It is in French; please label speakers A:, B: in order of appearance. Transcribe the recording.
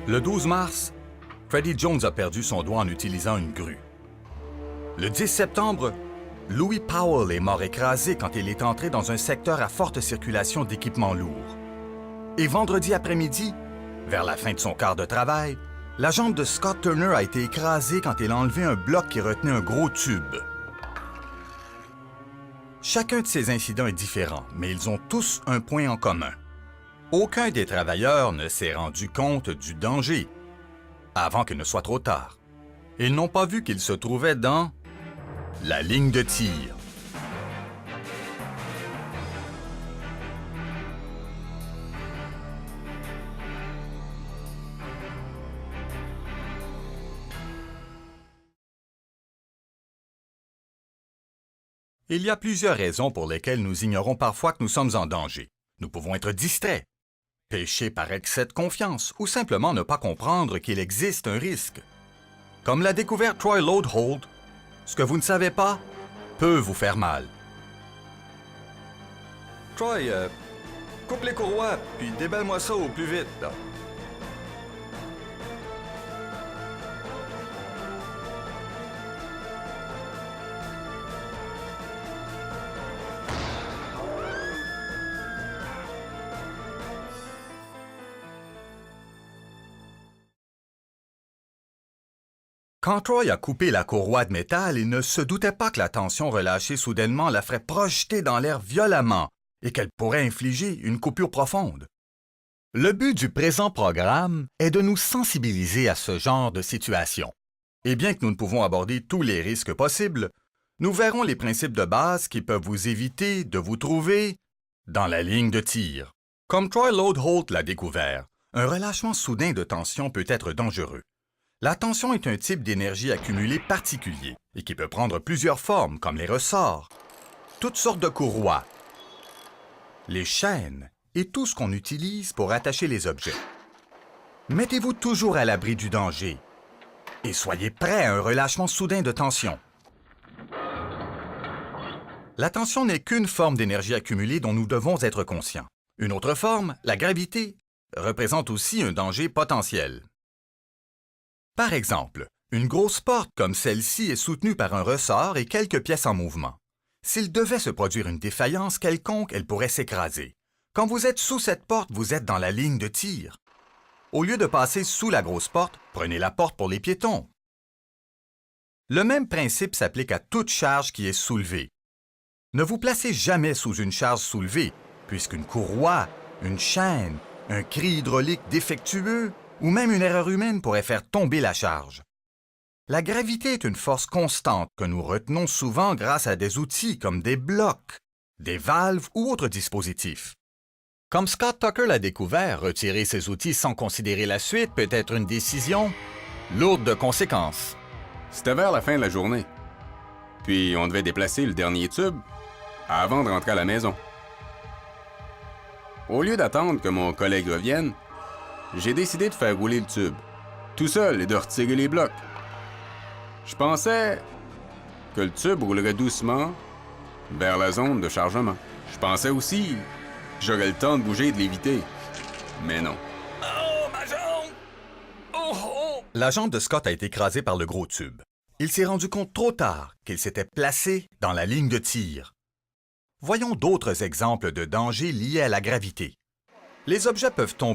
A: Le 12 mars, Freddie Jones a perdu son doigt en utilisant une grue. Le 10 septembre, Louis Powell est mort écrasé quand il est entré dans un secteur à forte circulation d'équipements lourds. Et vendredi après-midi, vers la fin de son quart de travail, la jambe de Scott Turner a été écrasée quand il a enlevé un bloc qui retenait un gros tube. Chacun de ces incidents est différent, mais ils ont tous un point en commun. Aucun des travailleurs ne s'est rendu compte du danger avant qu'il ne soit trop tard. Ils n'ont pas vu qu'ils se trouvaient dans la ligne de tir. Il y a plusieurs raisons pour lesquelles nous ignorons parfois que nous sommes en danger. Nous pouvons être distraits, pécher par excès de confiance ou simplement ne pas comprendre qu'il existe un risque. Comme l'a découvert Troy Lodeholt, ce que vous ne savez pas peut vous faire mal. Troy, coupe les courroies puis déballe-moi ça au plus vite, là. Quand Troy a coupé la courroie de métal, il ne se doutait pas que la tension relâchée soudainement la ferait projeter dans l'air violemment et qu'elle pourrait infliger une coupure profonde. Le but du présent programme est de nous sensibiliser à ce genre de situation. Et bien que nous ne pouvons aborder tous les risques possibles, nous verrons les principes de base qui peuvent vous éviter de vous trouver dans la ligne de tir. Comme Troy Lodeholt l'a découvert, un relâchement soudain de tension peut être dangereux. La tension est un type d'énergie accumulée particulier et qui peut prendre plusieurs formes, comme les ressorts, toutes sortes de courroies, les chaînes et tout ce qu'on utilise pour attacher les objets. Mettez-vous toujours à l'abri du danger et soyez prêt à un relâchement soudain de tension. La tension n'est qu'une forme d'énergie accumulée dont nous devons être conscients. Une autre forme, la gravité, représente aussi un danger potentiel. Par exemple, une grosse porte comme celle-ci est soutenue par un ressort et quelques pièces en mouvement. S'il devait se produire une défaillance quelconque, elle pourrait s'écraser. Quand vous êtes sous cette porte, vous êtes dans la ligne de tir. Au lieu de passer sous la grosse porte, prenez la porte pour les piétons. Le même principe s'applique à toute charge qui est soulevée. Ne vous placez jamais sous une charge soulevée, puisqu'une courroie, une chaîne, un cri hydraulique défectueux ou même une erreur humaine pourrait faire tomber la charge. La gravité est une force constante que nous retenons souvent grâce à des outils comme des blocs, des valves ou autres dispositifs. Comme Scott Tucker l'a découvert, retirer ces outils sans considérer la suite peut être une décision lourde de conséquences.
B: C'était vers la fin de la journée. Puis on devait déplacer le dernier tube avant de rentrer à la maison. Au lieu d'attendre que mon collègue revienne, j'ai décidé de faire rouler le tube, tout seul et de retirer les blocs. Je pensais que le tube roulerait doucement vers la zone de chargement. Je pensais aussi que j'aurais le temps de bouger et de l'éviter. Mais non.
A: Oh, ma jambe! Oh, oh! La jambe de Scott a été écrasée par le gros tube. Il s'est rendu compte trop tard qu'il s'était placé dans la ligne de tir. Voyons d'autres exemples de dangers liés à la gravité. Les objets peuvent tomber